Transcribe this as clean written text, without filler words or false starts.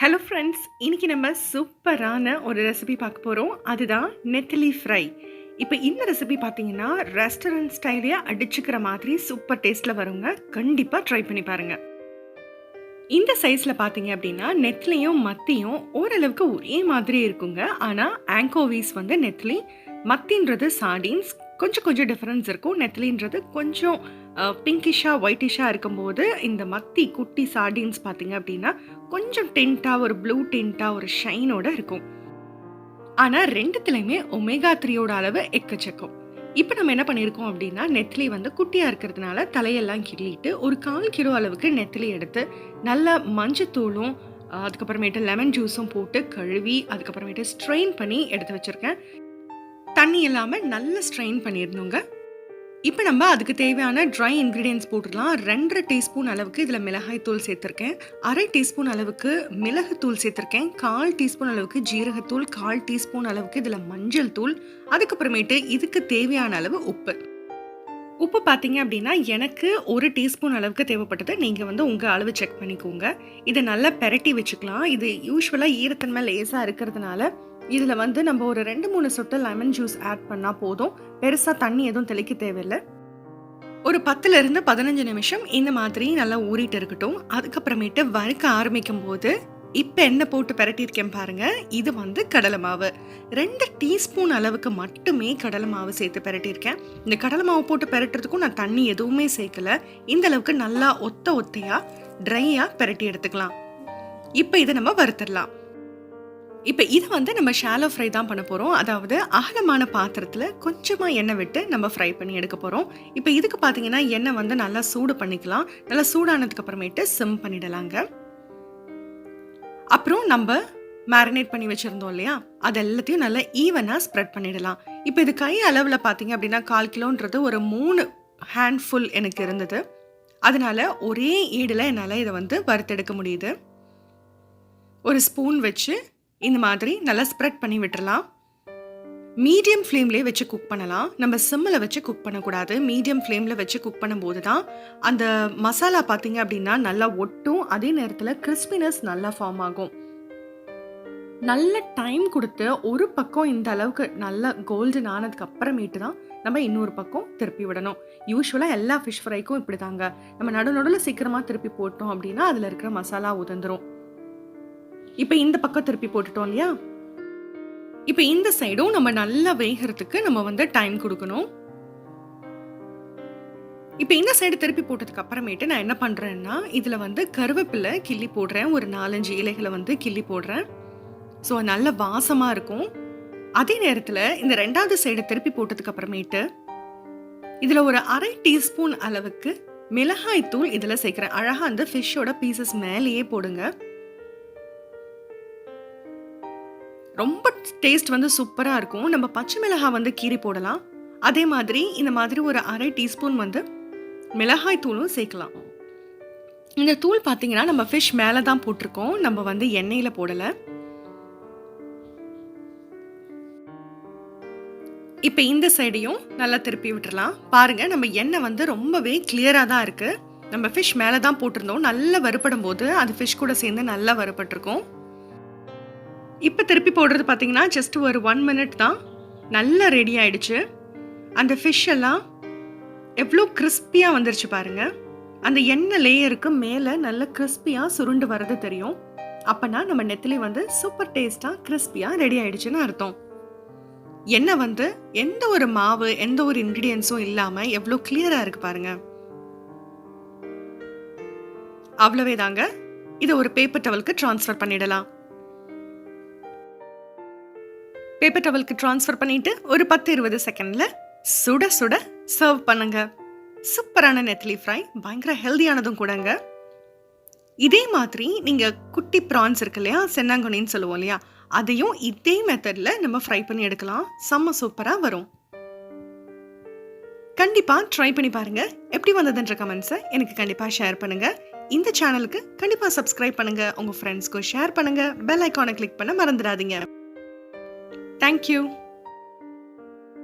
Hello friends, இன்றைக்கி நம்ம சூப்பரான ஒரு ரெசிபி பார்க்க போகிறோம். அதுதான் நெத்திலி ஃப்ரை. இப்போ இந்த ரெசிபி பார்த்தீங்கன்னா ரெஸ்டாரண்ட் ஸ்டைலே அடிச்சுக்கிற மாதிரி சூப்பர் டேஸ்ட்டில் வருங்க. கண்டிப்பாக ட்ரை பண்ணி பாருங்கள். இந்த சைஸில் பார்த்தீங்க அப்படின்னா நெத்திலியும் மத்தியும் ஓரளவுக்கு ஒரே மாதிரி இருக்குங்க. ஆனால் ஆங்கோவிஸ் வந்து நெத்திலி, மத்தின்றது சார்டீன்ஸ். கொஞ்சம் கொஞ்சம் டிஃப்ரென்ஸ் இருக்கும். நெத்திலின்றது கொஞ்சம் பிங்கிஷாக ஒயிட்டிஷாக இருக்கும்போது இந்த மத்தி குட்டி சார்டீன்ஸ் பார்த்தீங்க அப்படின்னா கொஞ்சம் டென்ட்டாக, ஒரு ப்ளூ டென்ட்டாக, ஒரு ஷைனோட இருக்கும். ஆனால் ரெண்டுத்துலையுமே ஒமேகா 3யோட அளவு எக்கச்சக்கம். இப்போ நம்ம என்ன பண்ணியிருக்கோம் அப்படின்னா நெத்திலி வந்து குட்டியாக இருக்கிறதுனால தலையெல்லாம் கிள்ளிட்டு ஒரு 1/4 கிலோ அளவுக்கு நெத்திலி எடுத்து நல்லா மஞ்சத்தூளும் அதுக்கப்புறமேட்டு லெமன் ஜூஸும் போட்டு கழுவி அதுக்கப்புறமேட்டு ஸ்ட்ரெயின் பண்ணி எடுத்து வச்சுருக்கேன். தண்ணி இல்லாமல் நல்லா ஸ்ட்ரெயின் பண்ணிடணுங்க. இப்போ நம்ம அதுக்கு தேவையான ட்ரை இன்க்ரீடியன்ஸ் போட்டுடலாம். 2.5 டீஸ்பூன் அளவுக்கு இதில் மிளகாய் தூள் சேர்த்துருக்கேன், 1/2 டீஸ்பூன் அளவுக்கு மிளகுத்தூள் சேர்த்துருக்கேன், 1/4 டீஸ்பூன் அளவுக்கு ஜீரகத்தூள், 1/4 டீஸ்பூன் அளவுக்கு இதில் மஞ்சள் தூள், அதுக்கப்புறமேட்டு இதுக்கு தேவையான அளவு உப்பு. உப்பு பார்த்தீங்க அப்படின்னா எனக்கு 1 டீஸ்பூன் அளவுக்கு தேவைப்பட்டது. நீங்கள் வந்து உங்கள் அளவு செக் பண்ணிக்கோங்க. இதை நல்லா பெரட்டி வச்சுக்கலாம். இது யூஸ்வலாக ஈரத்தன்மை லேசாக இருக்கிறதுனால இதில் வந்து நம்ம ஒரு 2-3 சொட்டு லெமன் ஜூஸ் ஆட் பண்ணால் போதும். பெருசாக தண்ணி எதுவும் தெளிக்க தேவையில்லை. ஒரு 10லேருந்து 15 நிமிஷம் இந்த மாதிரி நல்லா ஊறிட்டு இருக்கட்டும். அதுக்கப்புறமேட்டு வறுக்க ஆரம்பிக்கும் போது இப்போ எண்ணெய் போட்டு பெரட்டியிருக்கேன் பாருங்கள். இது வந்து கடலை மாவு. 2 டீஸ்பூன் அளவுக்கு மட்டுமே கடலை மாவு சேர்த்து பெரட்டியிருக்கேன். இந்த கடலை மாவு போட்டு பெரட்டுறதுக்கும் நான் தண்ணி எதுவுமே சேர்க்கலை. இந்த அளவுக்கு நல்லா ஒத்தையாக ட்ரையாக பெரட்டி எடுத்துக்கலாம். இப்போ இதை நம்ம வறுத்துடலாம். இப்போ இது வந்து நம்ம ஷாலோ ஃப்ரை தான் பண்ண போகிறோம். அதாவது அகலமான பாத்திரத்தில் கொஞ்சமாக எண்ணெய் விட்டு நம்ம ஃப்ரை பண்ணி எடுக்க போகிறோம். இப்போ இதுக்கு பார்த்தீங்கன்னா எண்ணெய் வந்து நல்லா சூடு பண்ணிக்கலாம். நல்லா சூடானதுக்கு அப்புறமேட்டு சிம் பண்ணிடலாங்க. அப்புறம் நம்ம மேரினேட் பண்ணி வச்சுருந்தோம் இல்லையா, அது எல்லாத்தையும் நல்லா ஈவனாக ஸ்ப்ரெட் பண்ணிடலாம். இப்போ இது கை அளவில் பார்த்தீங்க அப்படின்னா 1/4 கிலோன்றது ஒரு 3 ஹேண்ட்ஃபுல் எனக்கு இருந்தது. அதனால ஒரே ஈடில் என்னால் இதை வந்து வறுத்தெடுக்க முடியுது. ஒரு ஸ்பூன் வச்சு இந்த மாதிரி நல்லா ஸ்ப்ரெட் பண்ணி விட்டுறலாம். மீடியம் ஃப்ளேம்லேயே வச்சு குக் பண்ணலாம். நம்ம சிம்மில் வச்சு குக் பண்ணக்கூடாது. மீடியம் ஃப்ளேமில் வச்சு குக் பண்ணும்போது தான் அந்த மசாலா பார்த்தீங்க அப்படின்னா நல்லா ஒட்டும். அதே நேரத்தில் கிறிஸ்பினஸ் நல்லா ஃபார்ம் ஆகும். நல்ல டைம் கொடுத்து ஒரு பக்கம் இந்த அளவுக்கு நல்லா கோல்டன் ஆனதுக்கு அப்புறமேட்டு தான் நம்ம இன்னொரு பக்கம் திருப்பி விடணும். யூஸ்வலாக எல்லா ஃபிஷ் ஃப்ரைக்கும் இப்படி தாங்க. நம்ம நடுநடுவில் சீக்கிரமாக திருப்பி போட்டோம் அப்படின்னா அதில் இருக்கிற மசாலா உதிர்ந்துடும். இப்போ இந்த பக்கம் திருப்பி போட்டுட்டோம் இல்லையா, இப்போ இந்த சைடும் நம்ம நல்லா வேகிறதுக்கு நம்ம வந்து டைம் கொடுக்கணும். இப்போ இந்த சைடு திருப்பி போட்டதுக்கு அப்புறமேட்டு நான் என்ன பண்ணுறேன்னா இதில் வந்து கருவேப்பிலை கிள்ளி போடுறேன். ஒரு 4-5 இலைகளை வந்து கிள்ளி போடுறேன். ஸோ நல்ல வாசமாக இருக்கும். அதே நேரத்தில் இந்த 2வது சைடு திருப்பி போட்டதுக்கு அப்புறமேட்டு இதில் ஒரு 1/2 டீஸ்பூன் அளவுக்கு மிளகாய் தூள் இதில் சேர்க்குறேன். அழகாக அந்த ஃபிஷ்ஷோட பீசஸ் மேலேயே போடுங்க. ரொம்ப டேஸ்ட் வந்து சூப்பராக இருக்கும். நம்ம பச்சை மிளகாய் வந்து கீறி போடலாம். அதே மாதிரி இந்த மாதிரி ஒரு 1/2 டீஸ்பூன் வந்து மிளகாய் தூளும் சேர்க்கலாம். இந்த தூள் பார்த்தீங்கன்னா நம்ம ஃபிஷ் மேலே தான் போட்டிருக்கோம், நம்ம வந்து எண்ணெயில் போடலை. இப்போ இந்த சைடையும் நல்லா திருப்பி விட்டுறலாம். பாருங்கள், நம்ம எண்ணெய் வந்து ரொம்பவே கிளியராக தான் இருக்குது. நம்ம ஃபிஷ் மேலே தான் போட்டிருந்தோம். நல்லா வறுப்படும் போது அது ஃபிஷ் கூட சேர்ந்து நல்லா வறுப்பட்டிருக்கும். இப்போ திருப்பி போடுறது பார்த்தீங்கன்னா ஜஸ்ட் ஒரு 1 மினிட் தான். நல்லா ரெடி ஆயிடுச்சு. அந்த ஃபிஷ் எல்லாம் எவ்வளோ கிறிஸ்பியாக வந்துருச்சு பாருங்கள். அந்த எண்ணெய் லேயருக்கு மேலே நல்ல கிறிஸ்பியாக சுருண்டு வர்றது தெரியும். அப்போனா நம்ம நெத்திலி வந்து சூப்பர் டேஸ்ட்டாக கிறிஸ்பியாக ரெடி ஆயிடுச்சுன்னு அர்த்தம். எண்ணெய் வந்து எந்த ஒரு மாவு எந்த ஒரு இன்க்ரீடியன்ஸும் இல்லாமல் எவ்வளோ கிளியராக இருக்குது பாருங்கள். அவ்வளவே தாங்க. இதை ஒரு பேப்பர் டவலுக்கு ட்ரான்ஸ்ஃபர் பண்ணிடலாம். பேப்பர் டவலுக்கு ட்ரான்ஸ்ஃபர் பண்ணிட்டு ஒரு 10-20 செகண்டில் சுட சுட சர்வ் பண்ணுங்க. சூப்பரான நெத்திலி ஃப்ரை, பயங்கர ஹெல்தியானதும் கூடங்க. இதே மாதிரி நீங்கள் குட்டி ப்ரான்ஸ் இருக்கு இல்லையா, சென்னாங்கொனின்னு சொல்லுவோம் இல்லையா, அதையும் இதே மெத்தடில் நம்ம ஃப்ரை பண்ணி எடுக்கலாம். செம்ம சூப்பராக வரும். கண்டிப்பாக ட்ரை பண்ணி பாருங்கள். எப்படி வந்ததுன்ற கமெண்ட்ஸை எனக்கு கண்டிப்பாக ஷேர் பண்ணுங்கள். இந்த சேனலுக்கு கண்டிப்பாக சப்ஸ்கிரைப் பண்ணுங்கள். உங்கள் ஃப்ரெண்ட்ஸ்க்கும் ஷேர் பண்ணுங்கள். பெல் ஐக்கானை கிளிக் பண்ண மறந்துடாதீங்க. Thank you.